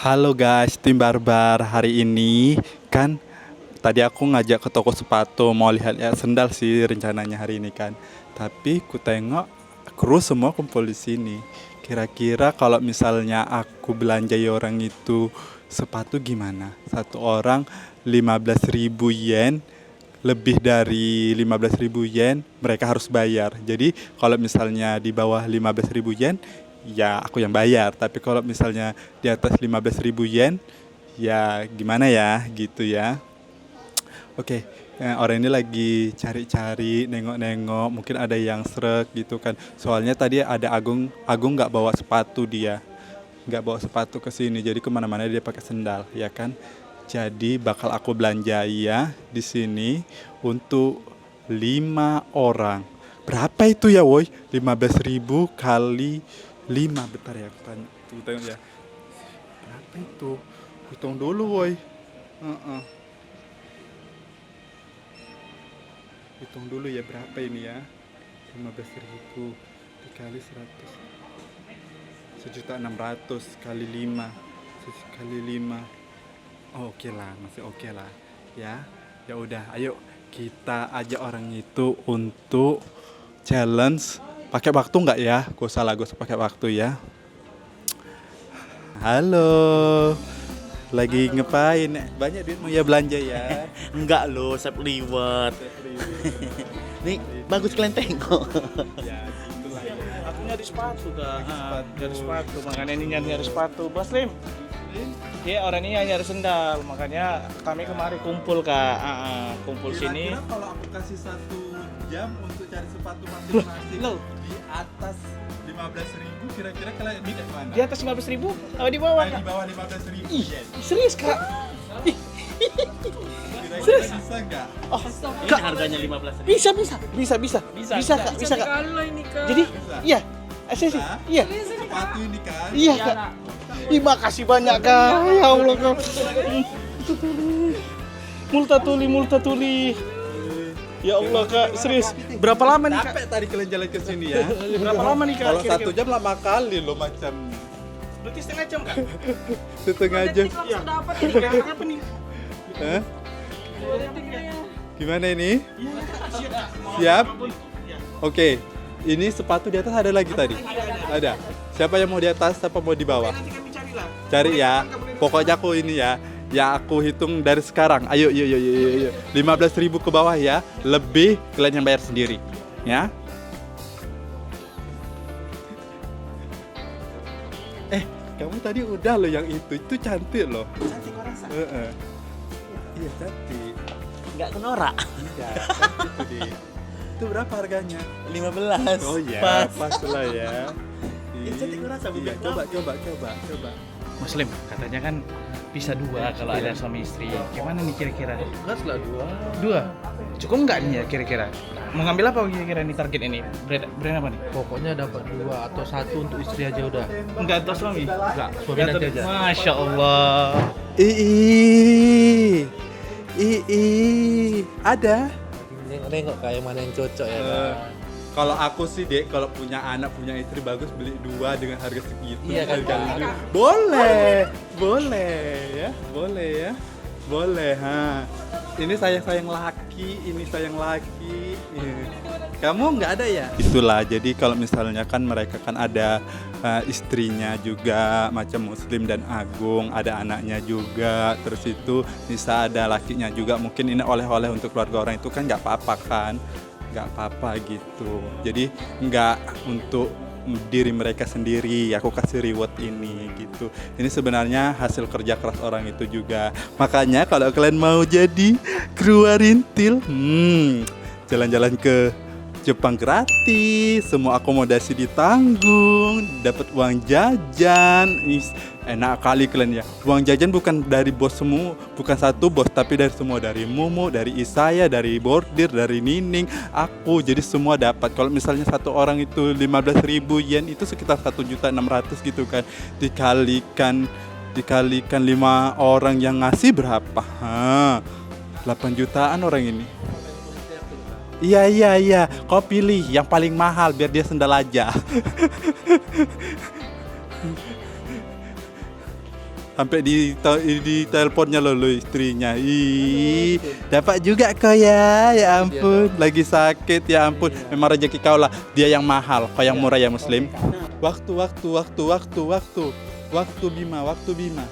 Halo guys, tim Barbar. Hari ini kan tadi aku ngajak ke toko sepatu mau lihat-lihat sendal sih rencananya hari ini kan. Tapi ku tengok kru semua kumpul di sini. Kira-kira kalau misalnya aku belanjai orang itu sepatu gimana? Satu orang 15.000 yen, lebih dari 15.000 yen mereka harus bayar. Jadi kalau misalnya di bawah 15.000 yen ya aku yang bayar, tapi kalau misalnya di atas 15.000 yen ya gimana ya gitu ya. Oke, orang ini lagi cari-cari, nengok-nengok, mungkin ada yang srek gitu kan. Soalnya tadi ada Agung, Agung nggak bawa sepatu dia, nggak bawa sepatu ke sini, jadi kemana-mana dia pakai sendal, ya kan. Jadi bakal aku belanjai ya di sini untuk 5 orang. Berapa itu ya, woi? 15.000 kali 5, bentar ya, aku tanya. Tunggu tengok ya. Berapa itu? Hitung dulu, woi. Heeh. Hitung dulu ya berapa ini ya. 15.000 dikali 100. 1.600.000 kali 5. Kali 5. Oh, oke lah, masih oke lah. Ya. Ya udah, ayo kita ajak orang itu untuk challenge. Pakai waktu nggak ya? Gak usah lah, gak usah pakai waktu ya. Halo. Lagi ngapain? Banyak duitmu ya belanja ya. Enggak loh, saya liwat. Nih, bagus kalian tengok. Ya, gitulah ya. Aku nyari sepatu kak, Sepatu. nyari sepatu, makanya ini nyari sepatu. Bos Lim, dia orang ini nyari sendal, makanya kami kemarin kumpul kak, kumpul sini. Kira-kira kalau aku kasih 1 jam untuk cari sepatu masing-masing Loh. di atas 15.000, kira-kira kalian di mana? Di atas 15.000, apa di bawah Di kak? bawah 15.000 Ih, yen. serius kak? Kira-kira bisa nggak? Oh, Ini kak, harganya 15.000. bisa kak, bisa kak. Jadi, iya, sih, Bisa? iya, Sepatu ini kan? iya kak. Terima kasih banyak kak, ya Allah kak. Multatuli. Ya Allah kak, serius. Berapa lama nih kak? Capek tadi kalian jalan ke sini ya. Berapa lama nih kak? Kalau kira-kira? 1 jam lama kali loh macam Berarti setengah jam kak? setengah jam. Iya. Ini kak, apa nih? Hah? Gimana ini? Siap. Siap? Oke. Ini sepatu di atas ada lagi tadi? Ada. Siapa yang mau di atas, siapa mau di bawah? Nanti kami carilah. Cari ya. Pokoknya aku ini ya. Ya aku hitung dari sekarang. Ayo, yuk. 15.000 ke bawah ya. Lebih kalian yang bayar sendiri. Ya. Kamu tadi udah loh yang itu. Itu cantik loh. Cantik kau rasa? Iya cantik. Enggak kenorak. Iya cantik itu deh. Itu berapa harganya? 15. Oh iya, pas lah ya. Ya, cantik kau rasa, Iya, bebek coba. Muslim, katanya kan bisa dua kalau ada suami istri. Gimana nih kira-kira? Gaslah dua. Dua? Cukup nggak nih ya kira-kira? Mau ngambil apa kira-kira nih target ini? Brand apa nih? Pokoknya dapat dua atau satu untuk istri aja udah. Enggak atau suami? Enggak, suami Nggak nanti atau- aja. Masya Allah. Ada. Nengok kayak mana yang cocok ya kan. Kalau aku sih dek, kalau punya anak punya istri bagus beli dua dengan harga segitu. Iya kan, Kali Kak? beli. Boleh ya. Ha. Ini sayang laki, ini sayang laki. Kamu nggak ada ya? Itulah. Jadi kalau misalnya kan mereka kan ada istrinya juga macam Muslim dan Agung, ada anaknya juga. Terus itu Nisa ada lakinya juga. Mungkin ini oleh-oleh untuk keluarga orang itu kan nggak apa-apa kan? Nggak apa-apa gitu. Jadi nggak untuk diri mereka sendiri, aku kasih reward ini gitu. Ini sebenarnya hasil kerja keras orang itu juga. Makanya kalau kalian mau jadi kru Warintil, jalan-jalan ke Jepang gratis, semua akomodasi ditanggung, dapat uang jajan. Enak kali kalian ya. Uang jajan bukan dari bos semua, bukan satu bos, tapi dari semua, dari Mumu, dari Isaya, dari Bordir, dari Nining, aku. Jadi semua dapat. Kalau misalnya satu orang itu 15.000 yen itu sekitar 1.600.000 gitu kan. Dikalikan 5 orang yang ngasih berapa? 8 jutaan orang ini. Iya. Kau pilih yang paling mahal biar dia sendal aja. Sampai di teleponnya lo istrinya. Ih, dapat juga kau ya. Ya ampun, lagi sakit ya ampun. Memang rezeki kau lah. Dia yang mahal, kau yang murah ya Muslim. Waktu Bima.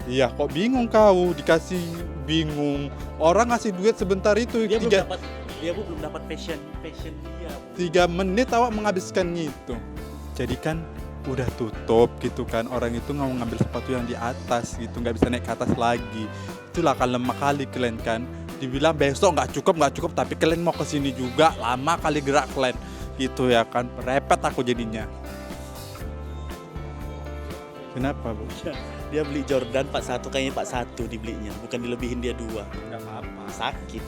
Iya, kok bingung kau dikasih bingung. Orang ngasih duit sebentar itu Dia belum 3 dapat belum dapat passion dia. 3 menit awak menghabiskan itu. Jadi kan udah tutup gitu kan, orang itu nggak mau ngambil sepatu yang di atas gitu, nggak bisa naik ke atas lagi. Itulah kan lemah kali kalian kan, dibilang besok nggak cukup, tapi kalian mau kesini juga, lama kali gerak kalian gitu ya kan, repet aku jadinya. Kenapa bu? Dia beli Jordan 41, kayaknya 41 dibelinya, bukan dilebihin dia 2. Nggak apa-apa. Sakit.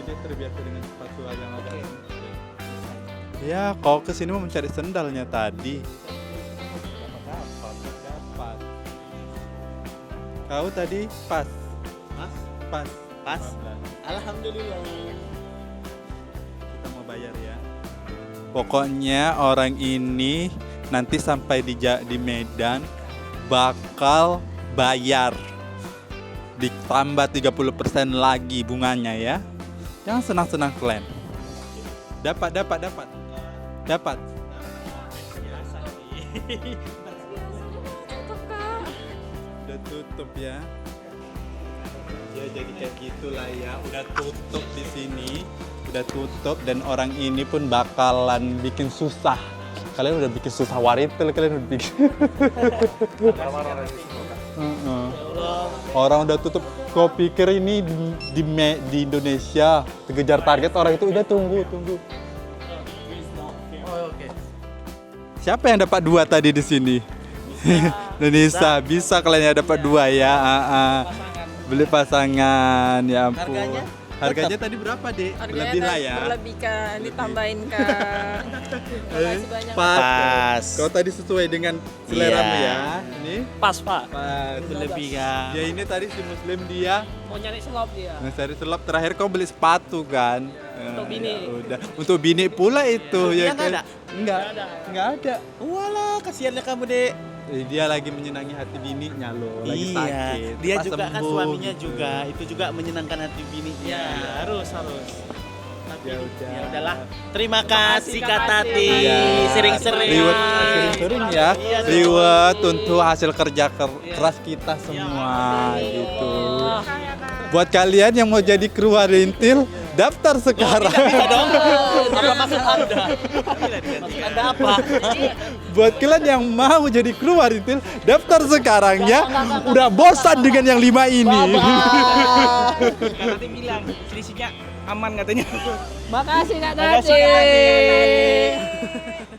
Dia terbiasa dengan sepatu yang ada. Ya, kau kesini mau mencari sendalnya tadi. Dapat. Kau tadi pas. Pas. Alhamdulillah. Kita mau bayar ya. Pokoknya orang ini nanti sampai di Medan bakal bayar. Ditambah 30% lagi bunganya ya. Jangan senang-senang kalian. Dapat. Udah tutup ya. Ya jadi kayak gitulah ya. Udah tutup di sini. Udah tutup dan orang ini pun bakalan bikin susah. Kalian udah bikin susah waritel, kalian udah bikin. Orang udah tutup. Kau pikir ini di Indonesia kejar target, orang itu udah tunggu. Siapa yang dapat 2 tadi di sini? Nisa, bisa kalian yang dapat 2 ya. Beli pasangan, ya ampun. Harganya tadi berapa, Dek? Berlebih lah ya. Berlebihkan, ditambahin kan. Makasih banyak. Pas. Kau tadi sesuai dengan seleramu Iya. ya. Ini Pas Pak. pas. Berlebih kan. Dia ini tadi si Muslim dia Mau nyari selop dia. cari selop, terakhir kau beli sepatu kan. Untuk bini. Ya udah. Untuk bini pula itu ya Dia nggak kan. ada? Enggak ada. Walah, kasihannya kamu, Dek. Dia lagi menyenangi hati bininya loh, lagi sakit. Dia Cepat juga kan sembuh. suaminya juga, itu juga menyenangkan hati bininya. Ya, harus. Tapi Ya udah. ya udahlah. Terima kasih Kak Kak Tati. Tati. Iya. Sering-sering. Reward sering-sering ya. Iya dong. Reward untuk hasil kerja keras kita semua gitu. Buat kalian yang mau jadi kru Warintil, daftar sekarang. Bisa dong. Apa maksud Anda? Maksud Anda apa? Buat kalian yang mau jadi kru Warintil, daftar sekarang ya. Udah bosan dengan yang 5 ini. Nanti bilang selisihnya aman katanya. Makasih Kak Makasih Kak Tati. Tati.